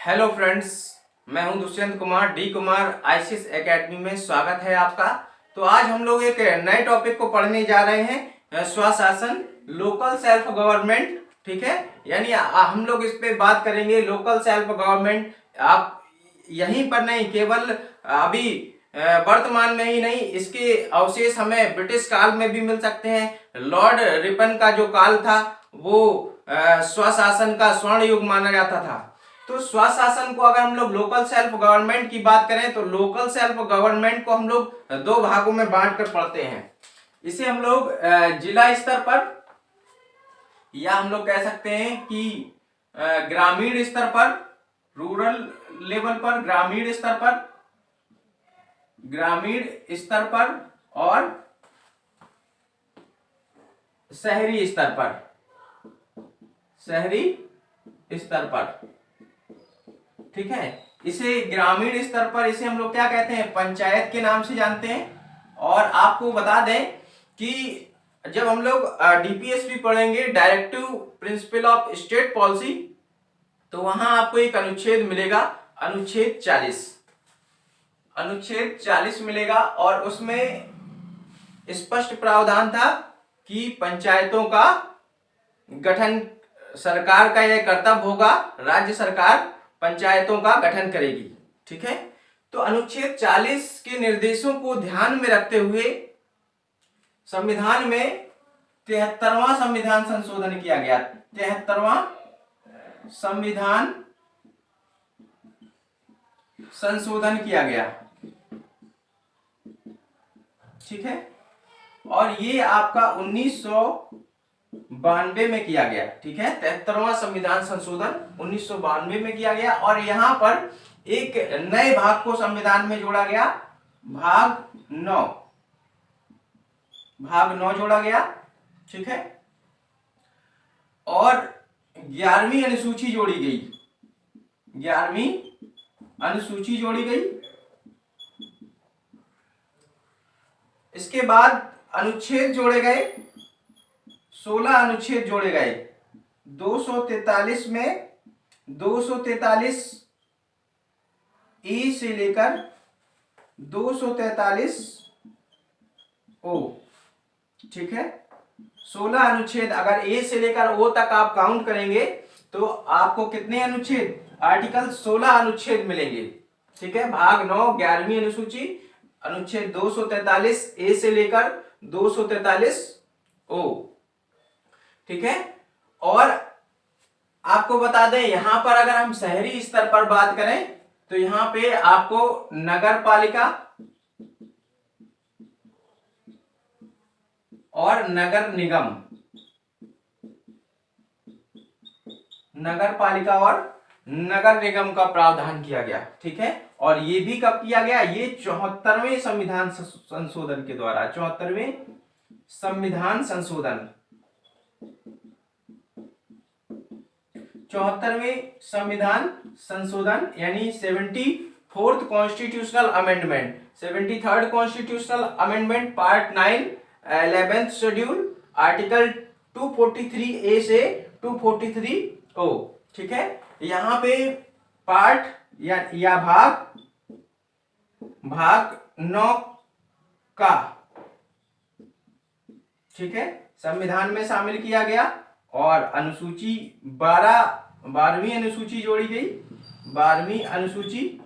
Hello friends, मैं हूं Dushyant Kumar D Kumar ICS academy में स्वागत है आपका। तो आज हम लोग एक नए टॉपिक को पढ़ने जा रहे हैं, स्वशासन, लोकल सेल्फ गवर्नमेंट। ठीक है, यानी हम लोग इस पे बात करेंगे लोकल सेल्फ गवर्नमेंट। आप यहीं पर नहीं, केवल अभी वर्तमान में ही नहीं, इसके अवशेष हमें ब्रिटिश काल में भी मिल सकते हैं। लॉर्ड रिपन का जो काल था वो स्वशासन का स्वर्ण युग माना जाता था। तो स्वशासन को अगर हम लोग लोकल सेल्फ गवर्नमेंट की बात करें तो लोकल सेल्फ गवर्नमेंट को हम लोग दो भागों में बांट कर पढ़ते हैं। इसे हम लोग जिला स्तर पर, या हम लोग कह सकते हैं कि ग्रामीण स्तर पर, रूरल लेवल पर, ग्रामीण स्तर पर और शहरी स्तर पर। ठीक है, इसे ग्रामीण स्तर पर इसे हम लोग क्या कहते हैं, पंचायत के नाम से जानते हैं। और आपको बता दें कि जब हम लोग डीपीएसपी पढ़ेंगे, directive principle of state policy, तो वहां आपको एक अनुच्छेद मिलेगा, अनुच्छेद 40 मिलेगा। और उसमें स्पष्ट प्रावधान था कि पंचायतों का गठन सरकार का यह कर्तव्य होगा, राज्य सरकार पंचायतों का गठन करेगी। ठीक है, तो अनुच्छेद 40 के निर्देशों को ध्यान में रखते हुए संविधान में 73वां संविधान संशोधन किया गया। 73वां संविधान संशोधन किया गया। ठीक है, और ये आपका 1992 में किया गया। ठीक है, 73वां संविधान संशोधन 1992 में किया गया। और यहां पर एक नए भाग को संविधान में जोड़ा गया, भाग 9 जोड़ा गया। ठीक है, और 11वीं अनुसूची जोड़ी गई। 11वीं अनुसूची जोड़ी गई। इसके बाद अनुच्छेद जोड़े गए, 16 अनुच्छेद जोड़े गए। 243 में 243 ई से लेकर 243 ओ। ठीक है, 16 अनुच्छेद, अगर ए से लेकर ओ तक आप काउंट करेंगे तो आपको कितने अनुच्छेद, आर्टिकल 16 अनुच्छेद मिलेंगे। ठीक है, भाग 9 11वीं अनुसूची, अनुच्छेद 243 ए से लेकर 243 ओ। ठीक है, और आपको बता दें, यहां पर अगर हम शहरी स्तर पर बात करें तो यहां पे आपको नगर पालिका और नगर निगम, नगर पालिका और नगर निगम का प्रावधान किया गया। ठीक है, और ये भी कब किया गया, ये 74वें संविधान संशोधन के द्वारा, 74वें संविधान संशोधन, 74वें संविधान संशोधन यानी 74th constitutional amendment, 73rd constitutional amendment, part 9 11th schedule, article 243 ए से 243 ओ। ठीक है, यहां पे पार्ट या भाग 9 का, ठीक है, संविधान में शामिल किया गया। और अनुसूची 12वीं अनुसूची जोड़ी गई, 12वीं अनुसूची।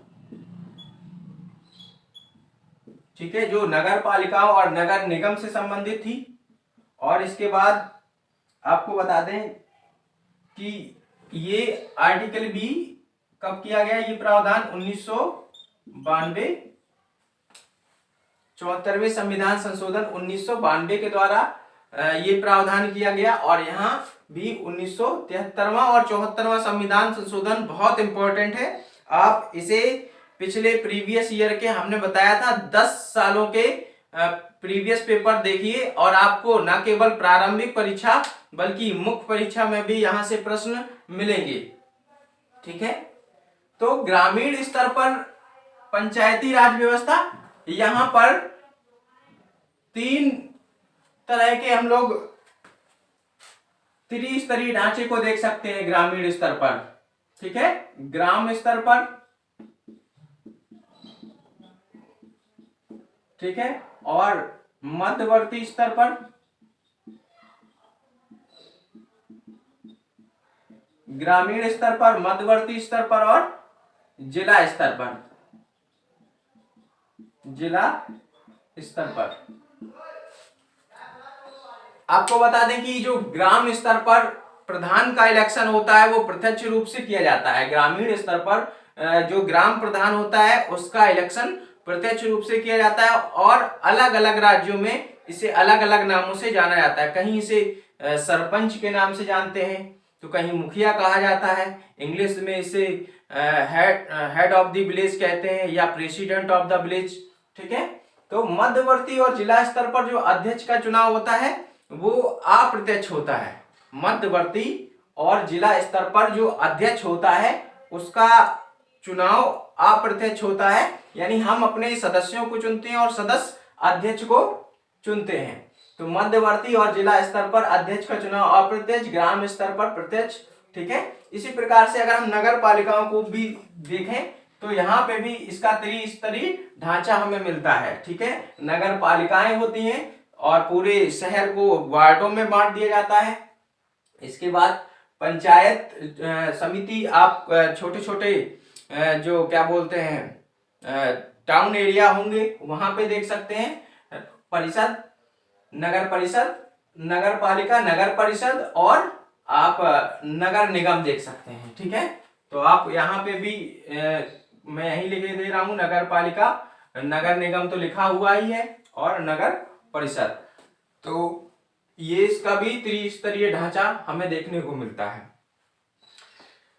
ठीक है, जो नगर पालिकाओं और नगर निगम से संबंधित थी। और इसके बाद आपको बता दें कि ये आर्टिकल भी कब किया गया, ये प्रावधान 1992, 74वें संविधान संशोधन 1992 के द्वारा ये प्रावधान किया गया। और यहाँ भी 1973वां और 74वां संविधान संशोधन बहुत इंपॉर्टेंट है। आप इसे पिछले प्रीवियस ईयर के, हमने बताया था 10 सालों के प्रीवियस पेपर देखिए, और आपको न केवल प्रारंभिक परीक्षा बल्कि मुख्य परीक्षा में भी यहां से प्रश्न मिलेंगे। ठीक है, तो ग्रामीण स्तर पर पंचायती राज व्यवस्था, यहां पर 3 तरह के हम लोग त्रिस्तरीय ढांचे को देख सकते हैं ग्रामीण स्तर पर। ठीक है, ग्राम स्तर पर, ठीक है, और मध्यवर्ती स्तर पर, ग्रामीण स्तर पर, मध्यवर्ती स्तर पर और जिला स्तर पर, जिला स्तर पर। आपको बता दें कि जो ग्राम स्तर पर प्रधान का इलेक्शन होता है वो प्रत्यक्ष रूप से किया जाता है। ग्रामीण स्तर पर जो ग्राम प्रधान होता है उसका इलेक्शन प्रत्यक्ष रूप से किया जाता है और अलग अलग राज्यों में इसे अलग अलग नामों से जाना जाता है। कहीं इसे सरपंच के नाम से जानते हैं, तो कहीं मुखिया कहा जाता है, इंग्लिश में इसे हेड ऑफ द विलेज कहते हैं या प्रेसिडेंट ऑफ द विलेज। ठीक है, तो मध्यवर्ती और जिला स्तर पर जो अध्यक्ष का चुनाव होता है वो अप्रत्यक्ष होता है। मध्यवर्ती और जिला स्तर पर जो अध्यक्ष होता है उसका चुनाव अप्रत्यक्ष होता है, यानी हम अपने सदस्यों को चुनते हैं और सदस्य अध्यक्ष को चुनते हैं। तो मध्यवर्ती और जिला स्तर पर अध्यक्ष का चुनाव अप्रत्यक्ष, ग्राम स्तर पर प्रत्यक्ष। ठीक है, इसी प्रकार से अगर हम नगर पालिकाओं को भी देखें तो यहाँ पे भी इसका त्रिस्तरीय ढांचा हमें मिलता है। ठीक है, नगर पालिकाएं होती हैं और पूरे शहर को वार्डों में बांट दिया जाता है। इसके बाद पंचायत समिति, आप छोटे छोटे जो क्या बोलते हैं टाउन एरिया होंगे वहां पे देख सकते हैं परिषद, नगर परिषद, नगर पालिका, नगर परिषद और आप नगर निगम देख सकते हैं। ठीक है, तो आप यहाँ पे भी मैं यही लिखे दे रहा हूं, नगर पालिका, नगर निगम तो लिखा हुआ ही है और नगर परिषद। तो ये इसका भी त्रिस्तरीय ढांचा हमें देखने को मिलता है।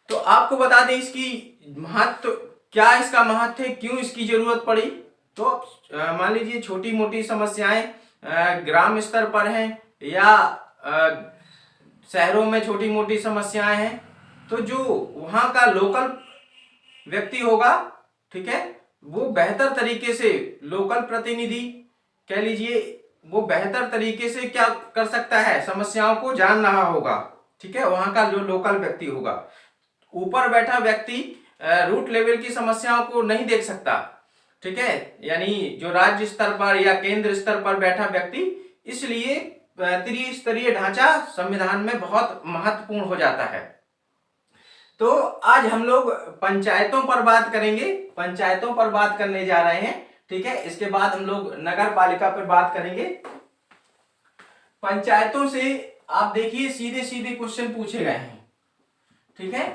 तो आपको बता दें इसकी महत्व, क्या इसका महत्व है, क्यों इसकी जरूरत पड़ी। तो मान लीजिए छोटी मोटी समस्याएं ग्राम स्तर पर हैं या शहरों में छोटी मोटी समस्याएं हैं, तो जो वहां का लोकल व्यक्ति होगा, ठीक है, वो बेहतर तरीके से, लोकल प्रतिनिधि कह लीजिए, वो बेहतर तरीके से क्या कर सकता है, समस्याओं को जान रहा होगा। ठीक है, वहां का जो लोकल व्यक्ति होगा, ऊपर बैठा व्यक्ति रूट लेवल की समस्याओं को नहीं देख सकता। ठीक है, यानी जो राज्य स्तर पर या केंद्र स्तर पर बैठा व्यक्ति, इसलिए त्रिस्तरीय ढांचा संविधान में बहुत महत्वपूर्ण हो जाता है। तो आज हम लोग पंचायतों पर बात करेंगे, पंचायतों पर बात करने जा रहे हैं। ठीक है, इसके बाद हम लोग नगर पालिका पर बात करेंगे। पंचायतों से आप देखिए सीधे सीधे क्वेश्चन पूछे गए हैं। ठीक है,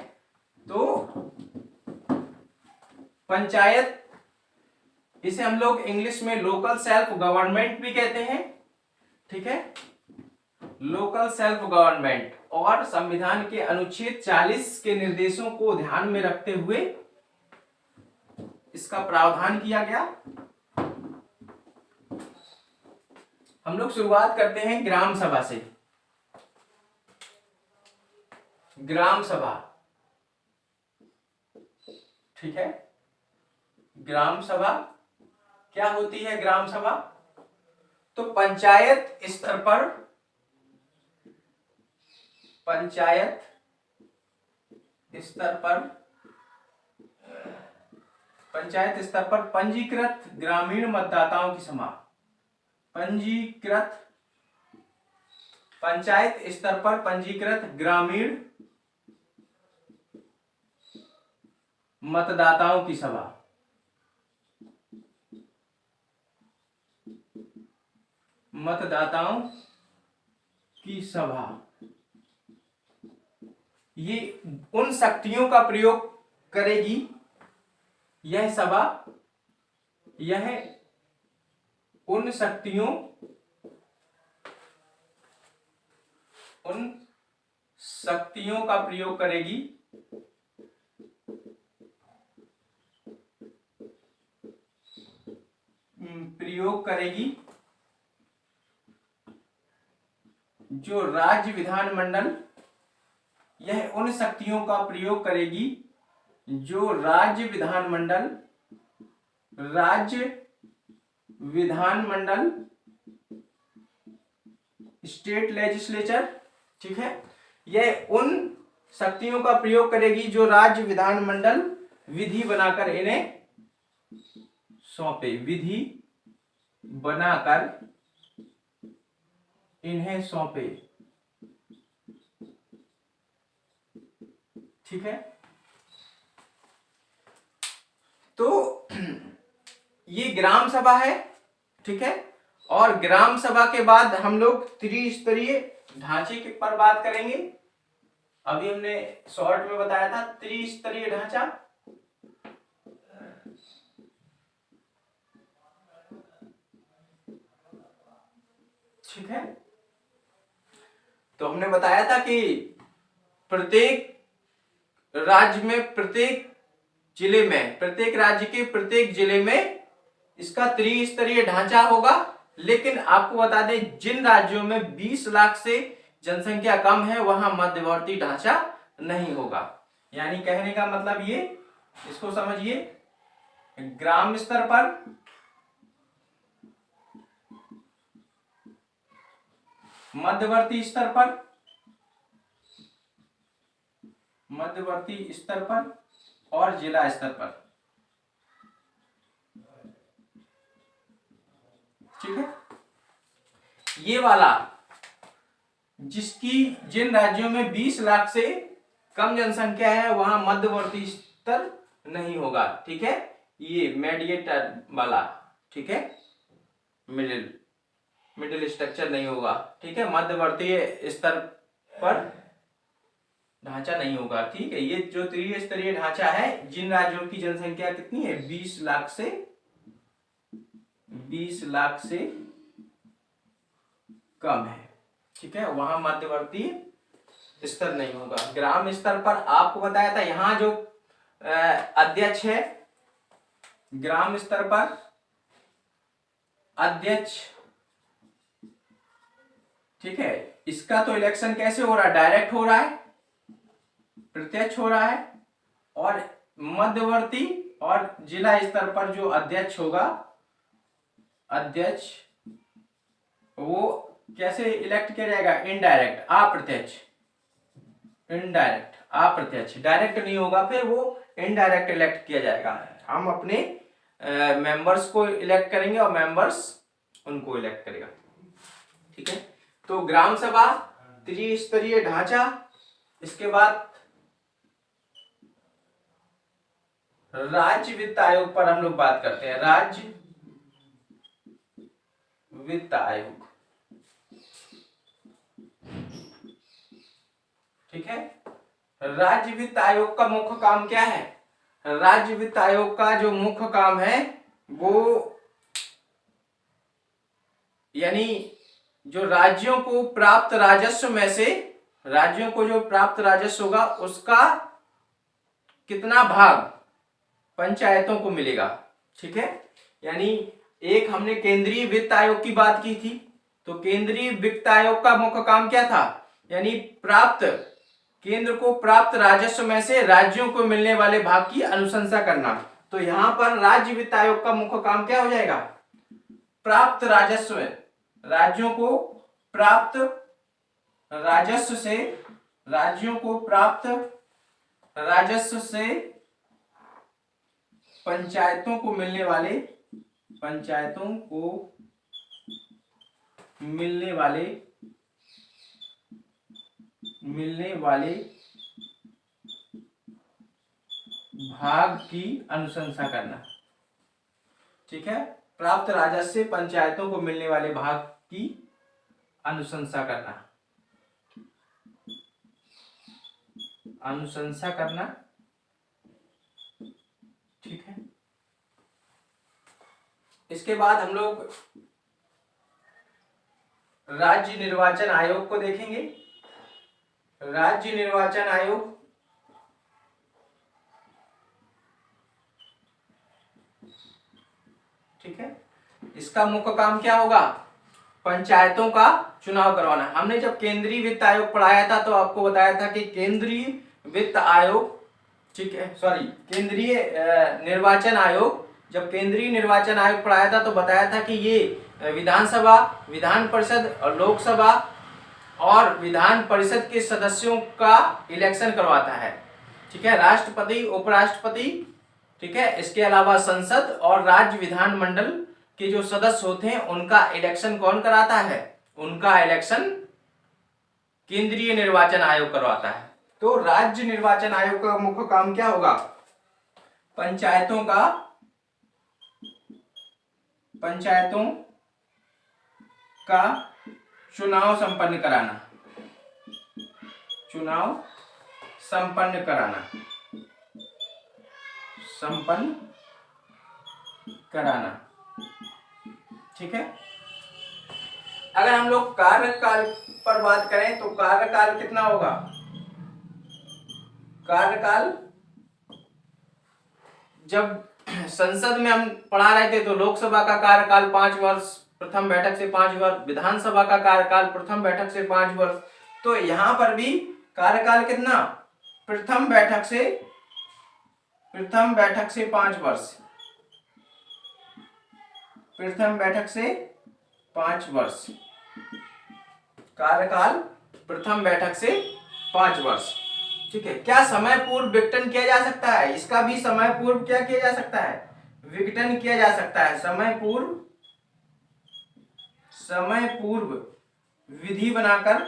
तो पंचायत, इसे हम लोग इंग्लिश में लोकल सेल्फ गवर्नमेंट भी कहते हैं। ठीक है, लोकल सेल्फ गवर्नमेंट, और संविधान के अनुच्छेद 40 के निर्देशों को ध्यान में रखते हुए इसका प्रावधान किया गया। हम लोग शुरुआत करते हैं ग्राम सभा से। ग्राम सभा, ठीक है, ग्राम सभा क्या होती है? ग्राम सभा तो पंचायत स्तर पर, पंचायत स्तर पर, पंचायत स्तर पर पंजीकृत ग्रामीण मतदाताओं की सभा, पंजीकृत, पंचायत स्तर पर पंजीकृत ग्रामीण मतदाताओं की सभा, मतदाताओं की सभा, ये उन शक्तियों का प्रयोग करेगी, यह सभा, यह उन शक्तियों, उन शक्तियों का प्रयोग करेगी जो राज्य विधानमंडल, यह उन शक्तियों का प्रयोग करेगी जो राज्य विधानमंडल, राज्य विधानमंडल, स्टेट लेजिस्लेचर, ठीक है, यह उन शक्तियों का प्रयोग करेगी जो राज्य विधानमंडल विधि बनाकर इन्हें सौंपे, विधि बनाकर इन्हें सौंपे। ठीक है, तो ये ग्राम सभा है। ठीक है, और ग्राम सभा के बाद हम लोग त्रिस्तरीय ढांचे के पर बात करेंगे। अभी हमने शॉर्ट में बताया था त्रिस्तरीय ढांचा। ठीक है, तो हमने बताया था कि प्रत्येक राज्य में, प्रत्येक जिले में, प्रत्येक राज्य के प्रत्येक जिले में इसका त्रिस्तरीय ढांचा होगा। लेकिन आपको बता दें, जिन राज्यों में 20 लाख से जनसंख्या कम है वहां मध्यवर्ती ढांचा नहीं होगा। यानी कहने का मतलब ये, इसको समझिए, ग्राम स्तर पर, मध्यवर्ती स्तर पर, मध्यवर्ती स्तर पर और जिला स्तर पर। ठीक है, ये वाला जिन राज्यों में 20 लाख से कम जनसंख्या है वहां मध्यवर्ती स्तर नहीं होगा। ठीक है, ये मेडिएटर वाला, ठीक है, मिडिल स्ट्रक्चर नहीं होगा। ठीक है, मध्यवर्ती स्तर पर ढांचा नहीं होगा। ठीक है, ये जो त्रिस्तरीय ढांचा है, जिन राज्यों की जनसंख्या कितनी है, 20 लाख से कम है। ठीक है, वहां मध्यवर्ती स्तर नहीं होगा। ग्राम स्तर पर आपको बताया था, यहां जो अध्यक्ष है, ग्राम स्तर पर अध्यक्ष, ठीक है, इसका तो इलेक्शन कैसे हो रहा है, डायरेक्ट हो रहा है, प्रत्यक्ष हो रहा है। और मध्यवर्ती और जिला स्तर पर जो अध्यक्ष होगा, अध्यक्ष, वो कैसे इलेक्ट किया जाएगा, इनडायरेक्ट, अप्रत्यक्ष, इनडायरेक्ट, अप्रत्यक्ष, डायरेक्ट नहीं होगा, फिर वो इनडायरेक्ट इलेक्ट किया जाएगा। हम अपने मेंबर्स को इलेक्ट करेंगे और मेंबर्स उनको इलेक्ट करेगा। ठीक है, तो ग्राम सभा, त्रिस्तरीय ढांचा, इसके बाद राज्य वित्त आयोग पर हम लोग बात करते हैं। राज्य वित्त आयोग, ठीक है, राज्य वित्त आयोग का मुख्य काम क्या है? राज्य वित्त आयोग का जो मुख्य काम है वो, यानी जो राज्यों को प्राप्त राजस्व में से, राज्यों को जो प्राप्त राजस्व होगा उसका कितना भाग पंचायतों को मिलेगा। ठीक है, यानी एक हमने केंद्रीय वित्त आयोग की बात की थी, तो केंद्रीय वित्त आयोग का मुख्य काम क्या था, यानी प्राप्त, केंद्र को प्राप्त राजस्व में से राज्यों को मिलने वाले भाग की अनुशंसा करना। तो यहां पर राज्य वित्त आयोग का मुख्य काम क्या हो जाएगा, प्राप्त राजस्व, राज्यों को प्राप्त राजस्व से, राज्यों को प्राप्त राजस्व से पंचायतों को मिलने वाले, पंचायतों को मिलने वाले भाग की अनुशंसा करना। ठीक है, प्राप्त राजस्व से पंचायतों को मिलने वाले भाग की अनुशंसा करना, अनुशंसा करना। ठीक है, इसके बाद हम लोग राज्य निर्वाचन आयोग को देखेंगे। राज्य निर्वाचन आयोग, ठीक है, इसका मुख्य काम क्या होगा, पंचायतों का चुनाव करवाना। हमने जब केंद्रीय वित्त आयोग पढ़ाया था तो आपको बताया था कि केंद्रीय वित्त आयोग, ठीक है, सॉरी, केंद्रीय निर्वाचन आयोग, जब केंद्रीय निर्वाचन आयोग पढ़ाया था तो बताया था कि ये विधानसभा, विधान परिषद और लोकसभा और विधान परिषद के सदस्यों का इलेक्शन करवाता है। ठीक है, राष्ट्रपति, उपराष्ट्रपति, ठीक है, इसके अलावा संसद और राज्य विधानमंडल के जो सदस्य होते हैं उनका इलेक्शन कौन कराता है? उनका इलेक्शन केंद्रीय निर्वाचन आयोग करवाता है। तो राज्य निर्वाचन आयोग का मुख्य काम क्या होगा? पंचायतों का चुनाव संपन्न कराना, ठीक है। अगर हम लोग कार्यकाल पर बात करें तो कार्यकाल कितना होगा? कार्यकाल जब संसद में हम पढ़ा रहे थे तो लोकसभा का कार्यकाल 5 वर्ष, प्रथम बैठक से 5 वर्ष, विधानसभा का कार्यकाल प्रथम बैठक से 5 वर्ष। तो यहां पर भी कार्यकाल कितना? प्रथम बैठक से 5 वर्ष, प्रथम बैठक से 5 वर्ष, कार्यकाल प्रथम बैठक से 5 वर्ष। ठीक है। क्या समय पूर्व विघटन किया जा सकता है? इसका भी समय पूर्व क्या किया जा सकता है? विघटन किया जा सकता है। समय पूर्व विधि बनाकर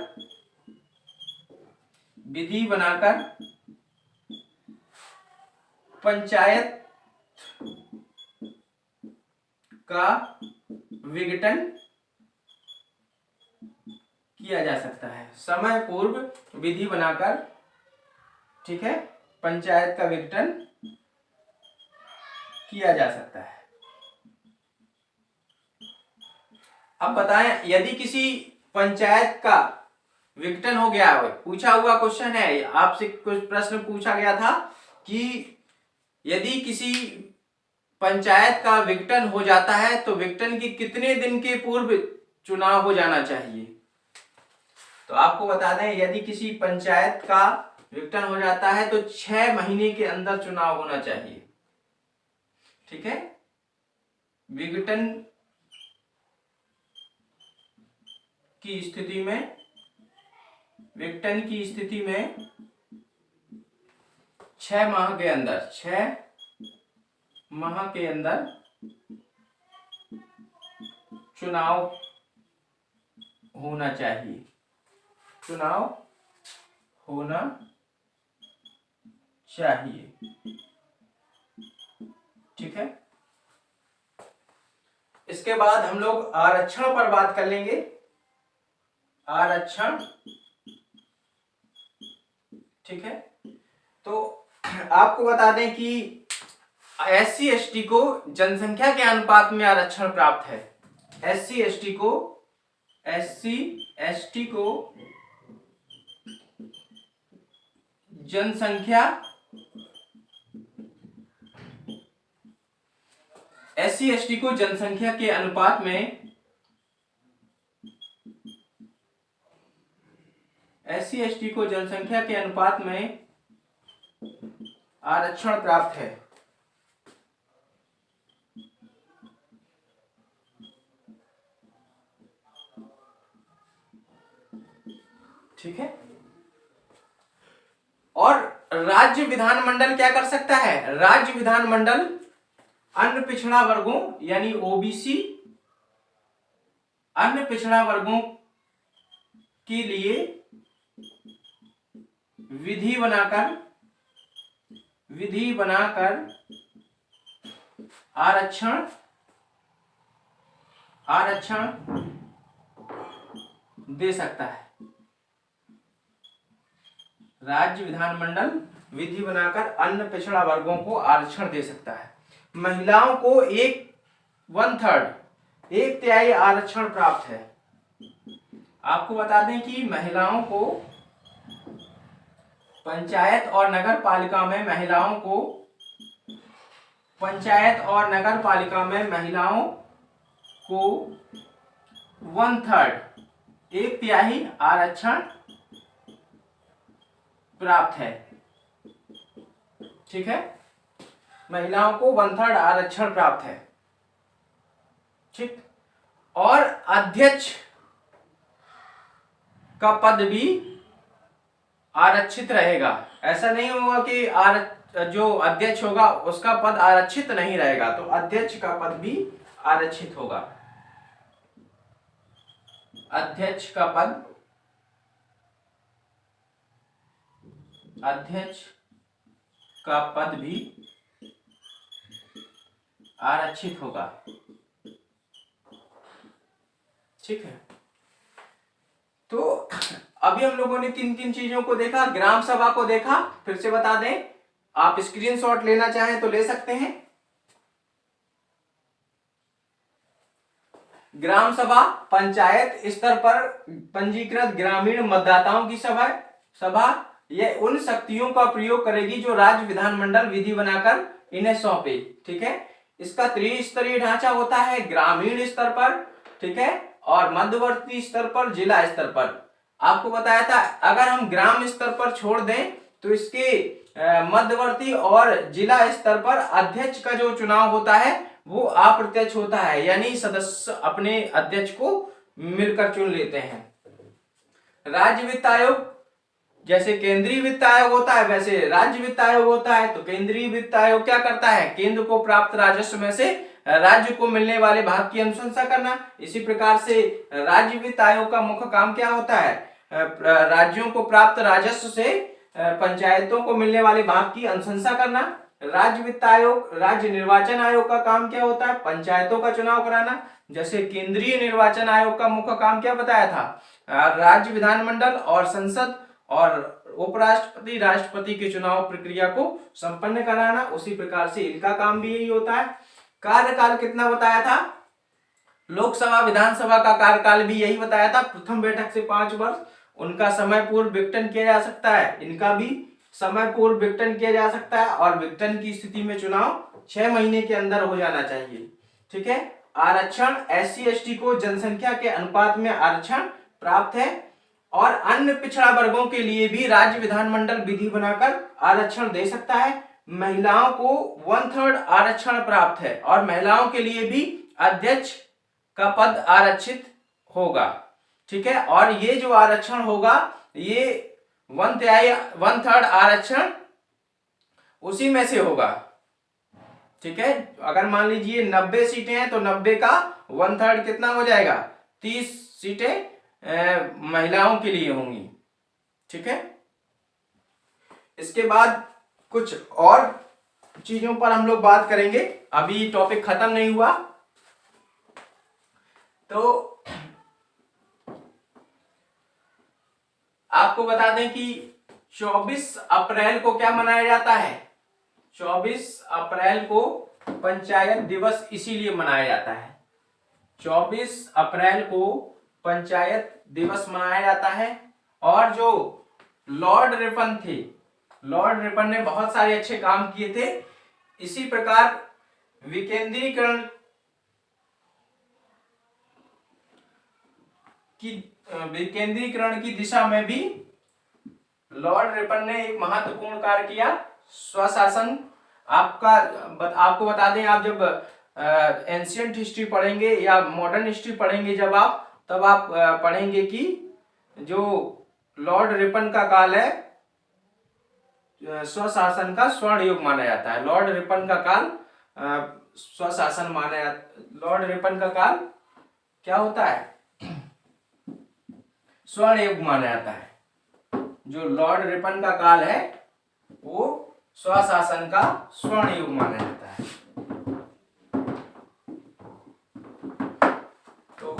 पंचायत का विघटन किया जा सकता है। समय पूर्व विधि बनाकर, ठीक है, पंचायत का विघटन किया जा सकता है। अब बताएं, यदि किसी पंचायत का विघटन हो गया है, पूछा हुआ क्वेश्चन है, आपसे कुछ प्रश्न पूछा गया था कि यदि किसी पंचायत का विघटन हो जाता है तो विघटन के कितने दिन के पूर्व चुनाव हो जाना चाहिए? तो आपको बता दें, यदि किसी पंचायत का विघटन हो जाता है तो 6 महीने के अंदर चुनाव होना चाहिए। ठीक है। विघटन की स्थिति में 6 माह के अंदर चुनाव होना चाहिए। ठीक है। इसके बाद हम लोग आरक्षण पर बात कर लेंगे। आरक्षण, ठीक है। तो आपको बता दें कि SC ST को जनसंख्या के अनुपात में आरक्षण प्राप्त है। SC ST को जनसंख्या के अनुपात में आरक्षण प्राप्त है। ठीक है। और राज्य विधानमंडल क्या कर सकता है? राज्य विधानमंडल अन्य पिछड़ा वर्गों यानी OBC, अन्य पिछड़ा वर्गों के लिए विधि बनाकर आरक्षण दे सकता है। राज्य विधानमंडल विधि बनाकर अन्य पिछड़ा वर्गों को आरक्षण दे सकता है। महिलाओं को 1/3 आरक्षण प्राप्त है। आपको बता दें कि महिलाओं को पंचायत और नगर पालिका में महिलाओं को 1/3 आरक्षण प्राप्त है। ठीक है। महिलाओं को 1/3 आरक्षण प्राप्त है। ठीक। और अध्यक्ष का पद भी आरक्षित रहेगा। ऐसा नहीं होगा कि जो अध्यक्ष होगा उसका पद आरक्षित नहीं रहेगा, तो अध्यक्ष का पद भी आरक्षित होगा। अध्यक्ष का पद, अध्यक्ष का पद भी आरक्षित होगा। ठीक है, तो अभी हम लोगों ने किन किन चीजों को देखा? ग्राम सभा को देखा, फिर से बता दें, आप स्क्रीनशॉट लेना चाहें तो ले सकते हैं। ग्राम सभा पंचायत स्तर पर पंजीकृत ग्रामीण मतदाताओं की सभा यह उन शक्तियों का प्रयोग करेगी जो राज्य विधानमंडल विधि बनाकर इन्हें सौंपे। ठीक है, इसका त्रिस्तरीय ढांचा होता है, ग्रामीण स्तर पर, ठीक है, और मध्यवर्ती स्तर पर, जिला स्तर पर। आपको बताया था अगर हम ग्राम स्तर पर छोड़ दें तो इसके मध्यवर्ती और जिला स्तर पर अध्यक्ष का जो चुनाव होता है वो अप्रत्यक्ष होता है, यानी सदस्य अपने अध्यक्ष को मिलकर चुन लेते हैं। राज्य वित्त आयोग, जैसे केंद्रीय वित्त आयोग होता है वैसे राज्य वित्त आयोग होता है। तो केंद्रीय वित्त आयोग क्या करता है? केंद्र को प्राप्त राजस्व में से राज्य को मिलने वाले भाग की अनुशंसा करना। इसी प्रकार से राज्य वित्त आयोग का मुख्य काम क्या होता है? राज्यों को प्राप्त राजस्व से पंचायतों को मिलने वाले भाग की अनुशंसा करना। राज्य वित्त आयोग, राज्य निर्वाचन आयोग का काम क्या होता है? पंचायतों का चुनाव कराना। जैसे केंद्रीय निर्वाचन आयोग का मुख्य काम क्या बताया था? राज्य विधानमंडल और संसद और उपराष्ट्रपति, राष्ट्रपति के चुनाव प्रक्रिया को संपन्न कराना। उसी प्रकार से इनका काम भी यही होता है। कार्यकाल कितना बताया था? लोकसभा विधानसभा का कार्यकाल भी यही बताया था, प्रथम बैठक से 5 वर्ष। उनका समय पूर्व विघटन किया जा सकता है, इनका भी समय पूर्व विघटन किया जा सकता है, और विघटन की स्थिति में चुनाव 6 महीने के अंदर हो जाना चाहिए। ठीक है, आरक्षण, SC ST को जनसंख्या के अनुपात में आरक्षण प्राप्त है, और अन्य पिछड़ा वर्गों के लिए भी राज्य विधानमंडल विधि बनाकर आरक्षण दे सकता है। महिलाओं को 1/3 आरक्षण प्राप्त है, और महिलाओं के लिए भी अध्यक्ष का पद आरक्षित होगा। ठीक है, और ये जो आरक्षण होगा ये 1/3 आरक्षण उसी में से होगा। ठीक है, अगर मान लीजिए 90 सीटें हैं तो 90 का 1/3 कितना हो जाएगा? 30 सीटें महिलाओं के लिए होंगी। ठीक है, इसके बाद कुछ और चीजों पर हम लोग बात करेंगे, अभी टॉपिक खत्म नहीं हुआ। तो आपको बता दें कि 24 अप्रैल को क्या मनाया जाता है? 24 अप्रैल को पंचायत दिवस इसीलिए मनाया जाता है। 24 अप्रैल को पंचायत दिवस मनाया जाता है। और जो लॉर्ड रिपन थे, लॉर्ड रिपन ने बहुत सारे अच्छे काम किए थे। इसी प्रकार विकेंद्रीकरण की दिशा में भी लॉर्ड रिपन ने एक महत्वपूर्ण कार्य किया। स्वशासन, आपको बता दें, आप जब एंशिएंट हिस्ट्री पढ़ेंगे या मॉडर्न हिस्ट्री पढ़ेंगे जब आप, तब आप पढ़ेंगे कि जो लॉर्ड रिपन का काल है स्वशासन का स्वर्ण युग माना जाता है। लॉर्ड रिपन का काल स्वशासन माना जाता, लॉर्ड रिपन का काल क्या होता है? स्वर्ण युग माना जाता है। जो लॉर्ड रिपन का काल है वो स्वशासन का स्वर्ण युग माना जाता है। तो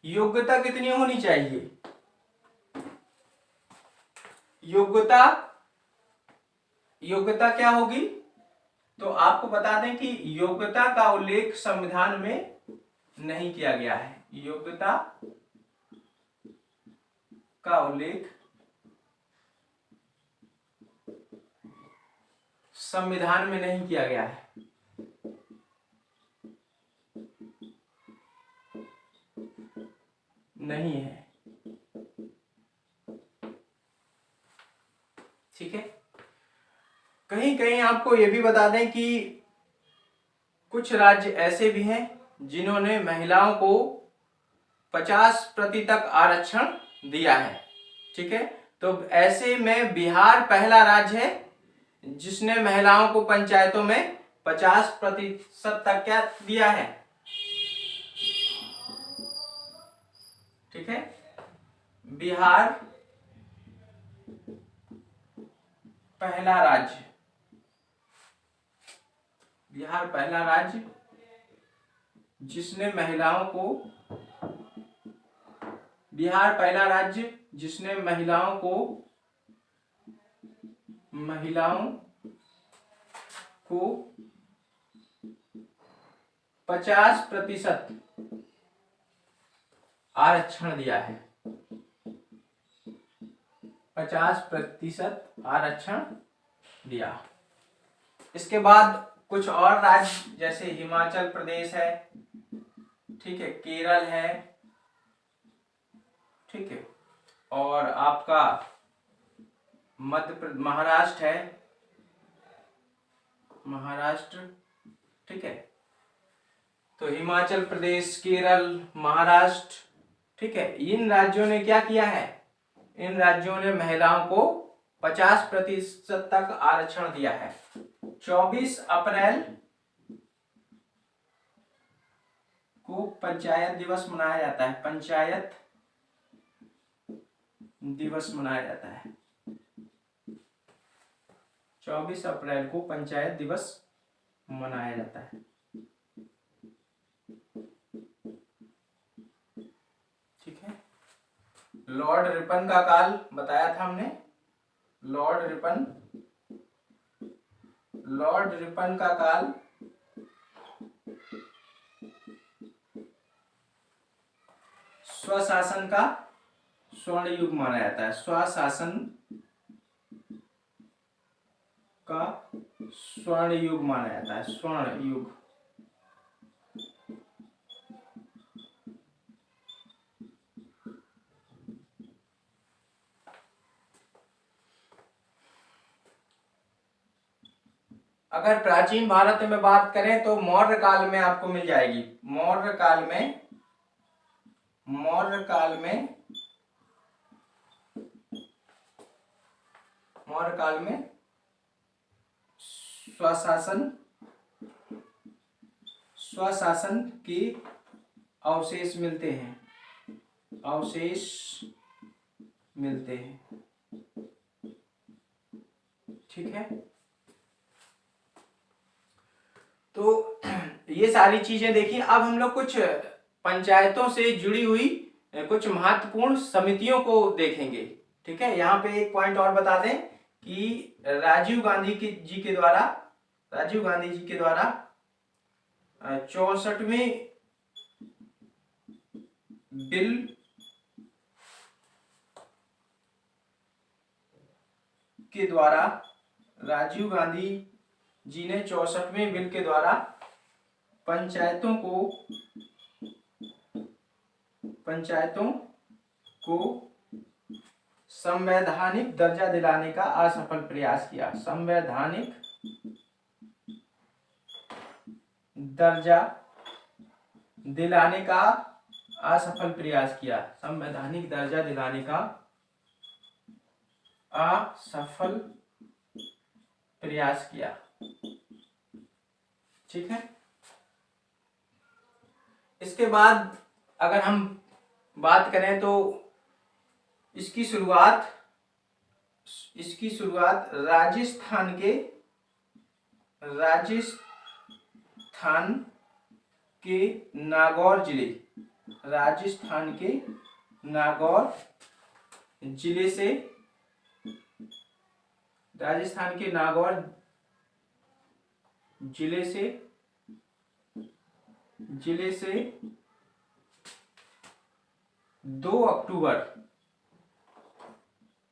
योग्यता कितनी होनी चाहिए? योग्यता क्या होगी? तो आपको बता दें कि योग्यता का उल्लेख संविधान में नहीं किया गया है। योग्यता का उल्लेख संविधान में नहीं किया गया है। नहीं है। ठीक है, कहीं कहीं आपको यह भी बता दें कि कुछ राज्य ऐसे भी हैं जिन्होंने महिलाओं को 50% तक आरक्षण दिया है। ठीक है, तो ऐसे में बिहार पहला राज्य है जिसने महिलाओं को पंचायतों में 50% तक क्या दिया है। ठीक है, बिहार पहला राज्य, बिहार पहला राज्य जिसने महिलाओं को, बिहार पहला राज्य जिसने महिलाओं को 50% आरक्षण दिया है, 50% आरक्षण दिया। इसके बाद कुछ और राज्य जैसे हिमाचल प्रदेश है, ठीक है, केरल है, ठीक है, और आपका महाराष्ट्र है, महाराष्ट्र, ठीक है। तो हिमाचल प्रदेश, केरल, महाराष्ट्र, ठीक है, इन राज्यों ने क्या किया है, इन राज्यों ने महिलाओं को 50% तक आरक्षण दिया है। 24 अप्रैल को पंचायत दिवस मनाया जाता है, पंचायत दिवस मनाया जाता है। 24 अप्रैल को पंचायत दिवस मनाया जाता है। ठीक है, लॉर्ड रिपन का काल बताया था हमने, लॉर्ड रिपन का काल स्वशासन का स्वर्ण युग माना जाता है, स्वशासन का स्वर्ण युग माना जाता है, स्वर्ण युग। अगर प्राचीन भारत में बात करें तो मौर्य काल में आपको मिल जाएगी, मौर्य काल में स्वशासन के अवशेष मिलते हैं, ठीक है। तो ये सारी चीजें देखिए। अब हम लोग कुछ पंचायतों से जुड़ी हुई कुछ महत्वपूर्ण समितियों को देखेंगे। ठीक है, यहाँ पे एक पॉइंट और बता दें कि राजीव गांधी जी के द्वारा 64वें बिल के द्वारा, राजीव गांधी जी ने 64वें बिल के द्वारा पंचायतों को संवैधानिक दर्जा दिलाने का असफल प्रयास किया, संवैधानिक दर्जा दिलाने का असफल प्रयास किया, संवैधानिक दर्जा दिलाने का असफल प्रयास किया। ठीक है, इसके बाद अगर हम बात करें तो इसकी शुरुआत राजस्थान के नागौर जिले, राजस्थान के नागौर जिले से 2 अक्टूबर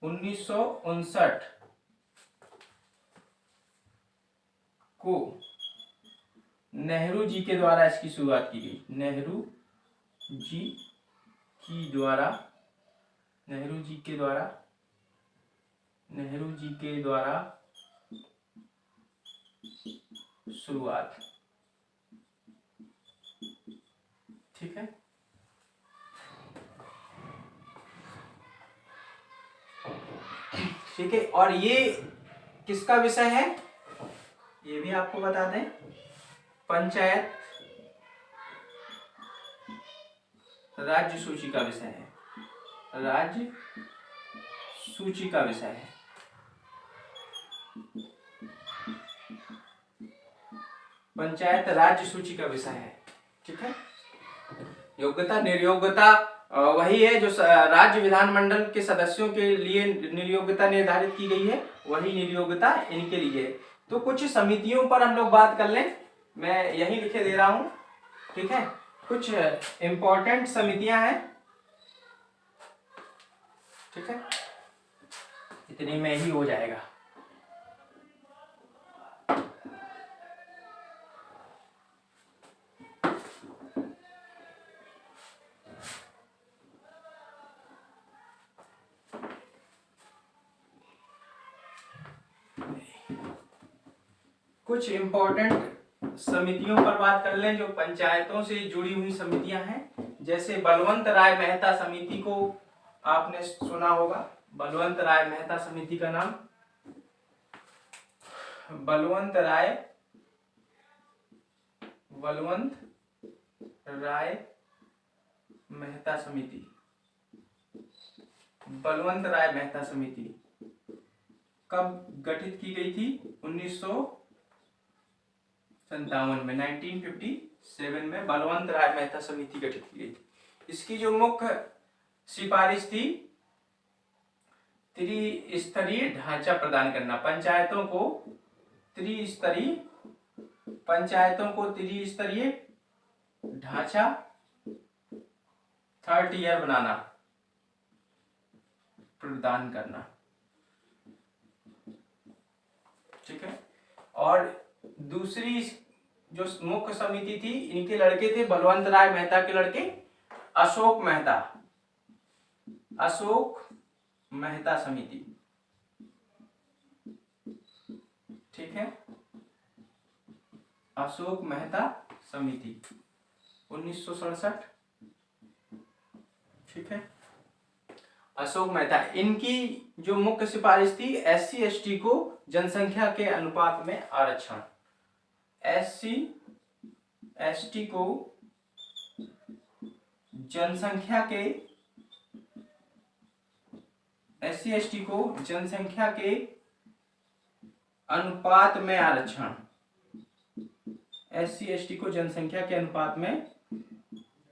1959 को नेहरू जी के द्वारा इसकी शुरुआत की गई, नेहरू जी के द्वारा शुरुआत। ठीक है। ठीक है, और ये किसका विषय है ये भी आपको बता दें, पंचायत राज्य सूची का विषय है, राज्य सूची का विषय है। पंचायत राज्य सूची का विषय है। ठीक है। योग्यता निर्योग्यता वही है जो राज्य विधानमंडल के सदस्यों के लिए निर्योग्यता निर्धारित की गई है, वही निर्योग्यता इनके लिए है। तो कुछ समितियों पर हम लोग बात कर लें, मैं यही लिखे दे रहा हूं। ठीक है, कुछ इंपॉर्टेंट समितियां हैं। ठीक है, इतने में ही हो जाएगा। कुछ इंपॉर्टेंट समितियों पर बात कर लें जो पंचायतों से जुड़ी हुई समितियां हैं। जैसे बलवंत राय मेहता समिति को आपने सुना होगा, बलवंत राय मेहता समिति का नाम, बलवंत राय मेहता समिति। बलवंत राय मेहता समिति कब गठित की गई थी? 1957 में, 1957 में बलवंत राय मेहता समिति गठित की गई थी। इसकी जो मुख्य सिफारिश थी, त्रिस्तरीय ढांचा प्रदान करना, पंचायतों को त्रिस्तरीय ढांचा, 3rd ईयर बनाना, प्रदान करना। ठीक है, और दूसरी जो मुख्य समिति थी, इनके लड़के थे बलवंत राय मेहता के लड़के अशोक मेहता समिति। ठीक है, अशोक मेहता समिति 1967। ठीक है, अशोक मेहता, इनकी जो मुख्य सिफारिश थी, SC ST को जनसंख्या के अनुपात में आरक्षण, SC ST को जनसंख्या के अनुपात में आरक्षण, SC ST को जनसंख्या के अनुपात में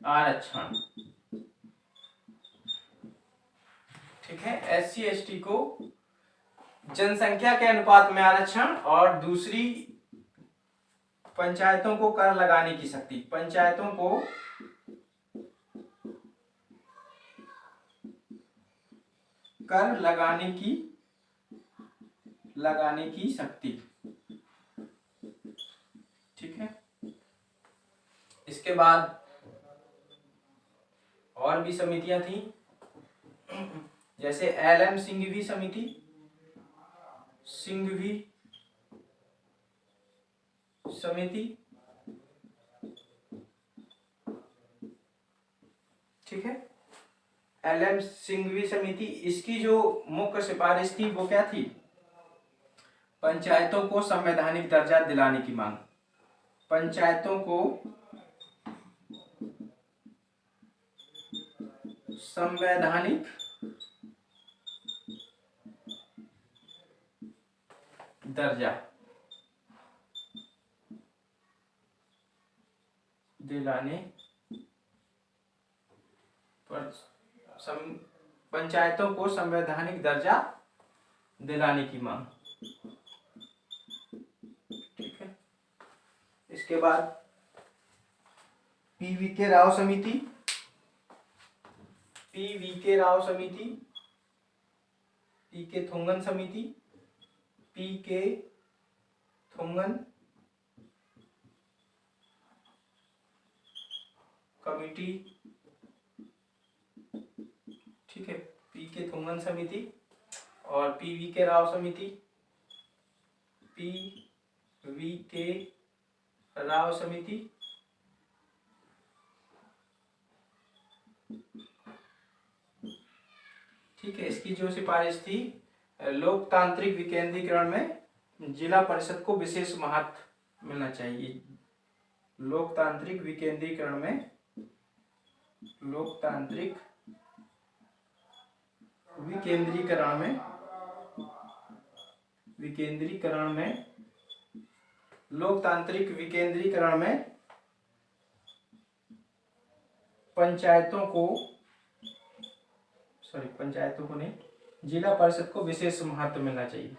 आरक्षण। ठीक है, SC ST को जनसंख्या के अनुपात में आरक्षण। और दूसरी, पंचायतों को कर लगाने की शक्ति, पंचायतों को कर लगाने की शक्ति। ठीक है, इसके बाद और भी समितियां थी, जैसे LM सिंघवी समिति, ठीक है, LM सिंघवी समिति, इसकी जो मुख्य सिफारिश थी वो क्या थी? पंचायतों को संवैधानिक दर्जा दिलाने की मांग, पंचायतों को संवैधानिक दर्जा दिलाने पर, पंचायतों को संवैधानिक दर्जा दिलाने की मांग। ठीक है, इसके बाद PVK राव समिति, PVK राव समिति, PK थोंगन समिति, PK थोंगन कमिटी। ठीक है, PK थोंगन समिति और PVK राव समिति, PVK राव समिति ठीक है, इसकी जो सिफारिश थी, लोकतांत्रिक विकेंद्रीकरण में जिला परिषद को विशेष महत्व मिलना चाहिए। लोकतांत्रिक विकेंद्रीकरण में, लोकतांत्रिक विकेंद्रीकरण में, लोकतांत्रिक विकेंद्रीकरण में पंचायतों को नहीं, जिला परिषद को विशेष महत्व मिलना चाहिए।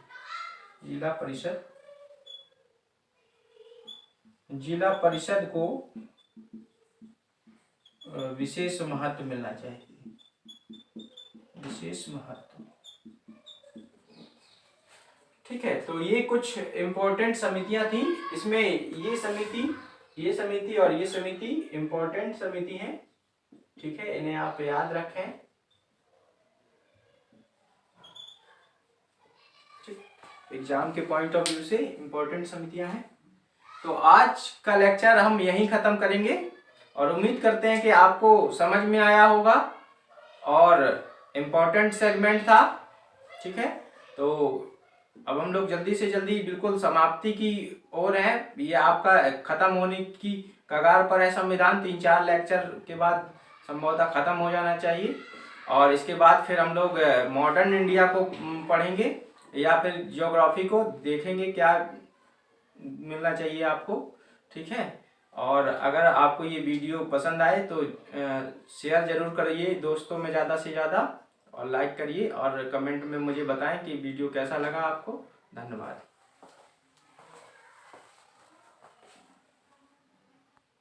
जिला परिषद को विशेष महत्व मिलना चाहिए, विशेष महत्व। ठीक है, तो ये कुछ इम्पोर्टेंट समितियां थी। इसमें ये समिति और ये समिति इम्पोर्टेंट समिति हैं। ठीक है, इन्हें आप याद रखें। एग्जाम के पॉइंट ऑफ व्यू से इम्पोर्टेंट समितियां हैं। तो आज का लेक्चर हम यहीं खत्म करेंगे और उम्मीद करते हैं कि आपको समझ में आया होगा और इम्पोर्टेंट सेगमेंट था। ठीक है, तो अब हम लोग जल्दी से जल्दी बिल्कुल समाप्ति की ओर है। ये आपका खत्म होने की कगार पर है संविधान। 3-4 लेक्चर के बाद संभवतः खत्म हो जाना चाहिए और इसके बाद फिर हम लोग मॉडर्न इंडिया को पढ़ेंगे या फिर ज्योग्राफी को देखेंगे क्या मिलना चाहिए आपको। ठीक है, और अगर आपको ये वीडियो पसंद आए तो शेयर जरूर करिए दोस्तों में ज़्यादा से ज़्यादा, और लाइक करिए और कमेंट में मुझे बताएं कि वीडियो कैसा लगा आपको। धन्यवाद।